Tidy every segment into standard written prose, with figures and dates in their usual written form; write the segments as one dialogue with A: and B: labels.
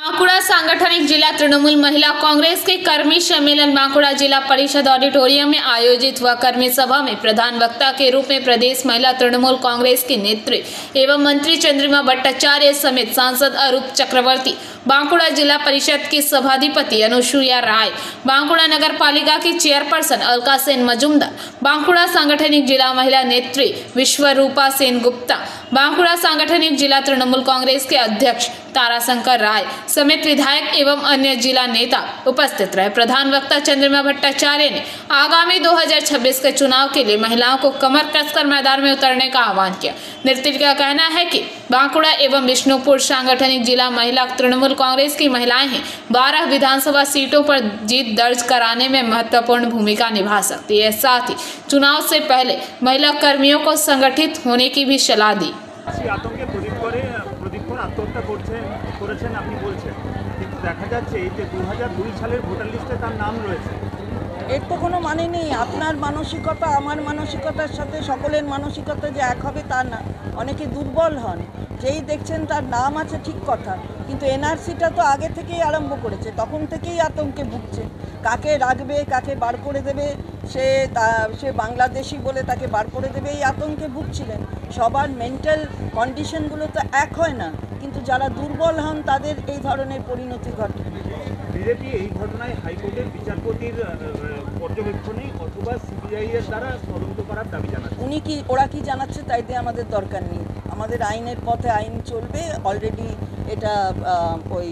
A: बांकुड़ा सांगठनिक जिला तृणमूल महिला कांग्रेस के कर्मी सम्मेलन बांकुड़ा जिला परिषद ऑडिटोरियम में आयोजित हुआ। कर्मी सभा में प्रधान वक्ता के रूप में प्रदेश महिला तृणमूल कांग्रेस की नेत्री एवं मंत्री चंद्रिमा भट्टाचार्य समेत सांसद अरूप चक्रवर्ती, बांकुड़ा जिला परिषद की सभाधिपति अनुसुईया राय, बांकुड़ा नगर पालिका की चेयरपर्सन अलका सेन मजुमदार, बांकुड़ा सांगठनिक जिला महिला नेत्री विश्वरूपा सेन गुप्ता, बांकुड़ा सांगठनिक जिला तृणमूल कांग्रेस के अध्यक्ष ताराशंकर राय समेत विधायक एवं अन्य जिला नेता उपस्थित रहे। प्रधान वक्ता चंद्रिमा भट्टाचार्य ने आगामी 2026 के चुनाव के लिए महिलाओं को कमर कसकर मैदान में उतरने का आह्वान किया। नेत्री का कहना है कि बांकुड़ा एवं विष्णुपुर सांगठनिक जिला महिला तृणमूल कांग्रेस की महिलाएं ही 12 विधानसभा सीटों पर जीत दर्ज कराने में महत्वपूर्ण भूमिका निभा सकती है। साथ ही चुनाव से पहले महिला कर्मियों को संगठित होने की भी सलाह दी।
B: আত্মহত্যা করেছেন আপনি বলছেন, কিন্তু দেখা যাচ্ছে এই যে 2002 সালের ভোটার লিস্টে তার নাম রয়েছে।
C: এর তো কোনো মানে নেই। আপনার মানসিকতা আমার মানসিকতার সাথে সকলের মানসিকতা যে এক হবে তা না। অনেকে দুর্বল হন, যেই দেখছেন তার নাম আছে ঠিক কথা, কিন্তু এনআরসিটা তো আগে থেকেই আরম্ভ করেছে, তখন থেকেই আতঙ্কে ভুগছে। কাকে রাখবে, কাকে বার করে দেবে, সে বাংলাদেশি বলে তাকে বার করে দেবে, এই আতঙ্কে ভুগছিলেন। সবার মেন্টাল কন্ডিশনগুলো তো এক হয় না, কিন্তু যারা দুর্বল হন তাদের এই ধরনের পরিণতি ঘটে।
B: বিজেপি এই ঘটনায় হাইকোর্টের বিচারপতির পর্যবেক্ষণে অথবা সিবিআই এর দ্বারা তদন্ত করার দাবি জানাচ্ছে।
C: ওরা কি জানাচ্ছে তাই দিয়ে আমাদের দরকার নেই। আমাদের আইনের পথে আইন চলবে। অলরেডি এটা ওই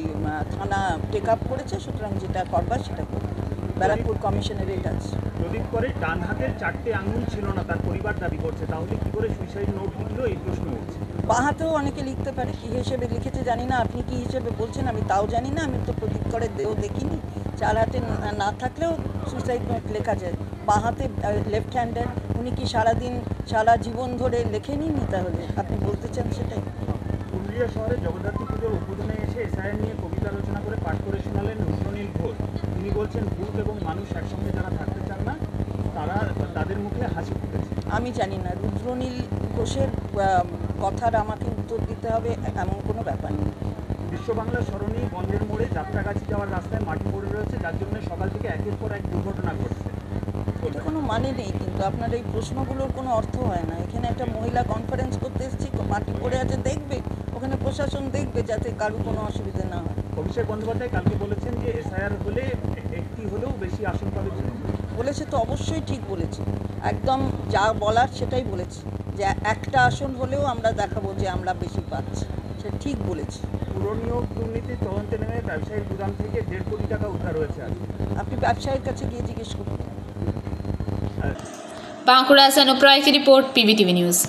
C: থানা টেক আপ করেছে, সুতরাং যেটা করবার সেটা করবে। ব্যারাকপুর কমিশনের এটা আছে।
B: যদি করে ডান হাতের 4টে আঙুল ছিল না, তার পরিবার দাবি করছে, তাহলে কি করে সুইসাইড নোট লিখলো এই প্রশ্ন উঠছে।
C: বাঁ হাতেও অনেকে লিখতে পারে, কী হিসেবে লিখেছে জানি না। আপনি কী হিসেবে বলছেন আমি তাও জানি না। আমি তো প্রতীক করে দেও দেখিনি। 4 হাতে না থাকলেও সুইসাইড নোট লেখা যায়। বাঁ হাতে লেফট হ্যান্ডের উনি কি সারা জীবন ধরে লেখেনি? তাহলে আপনি বলতে চান সেটাই।
B: পুরুলিয়া শহরে জগদ্ধাত্রী পুজোর উদ্বোধনে এসে এসআইআর নিয়ে কবিতা রচনা করে পাঠ করে শোনালেন রুদ্রনীল ঘোষ। তিনি বলছেন ভূত এবং মানুষ একসঙ্গে যারা থাকতে চান না তাদের মুখে হাসি ফুটেছে।
C: আমি জানি না রুদ্রনীল ঘোষের কথার আমাকে উত্তর দিতে হবে এমন কোনো ব্যাপার নেই।
B: বিশ্ব বাংলা সরণি বন্ধের মোড়ে যাত্রাগাছি যাওয়ার রাস্তায় মাটি পড়ে রয়েছে, যার জন্য সকাল থেকে একের পর এক দুর্ঘটনা ঘটছে।
C: এটা কোনো মানে নেই, কিন্তু আপনার এই প্রশ্নগুলোর কোনো অর্থ হয় না। এখানে একটা মহিলা কনফারেন্স করতে এসেছি, মাটি পড়ে আছে দেখবে, ওখানে প্রশাসন দেখবে যাতে কারো কোনো অসুবিধা না হয়।
B: অভিষেক বন্দ্যোপাধ্যায় কালকে বলেছেন যে এসআইআর হলে একটি হলেও বেশি আসন পাবে
C: বলেছে, তো অবশ্যই ঠিক বলেছে। একদম যা বলার সেটাই বলেছে, যে একটা আসন হলেও আমরা দেখাবো যে আমরা বেশি পাচ্ছি, সে ঠিক বলেছে।
B: পুরনিয়োগ দুর্নীতির তদন্তে নেমে ব্যবসায়ীর গুদাম থেকে 1.5 কোটি টাকা উদ্ধার হয়েছে।
C: আপনি ব্যবসায়ীর কাছে গিয়ে জিজ্ঞেস করুন।
A: बांकुड़ा से अनुप्राय की रिपोर्ट, पीवीटीवी न्यूज़।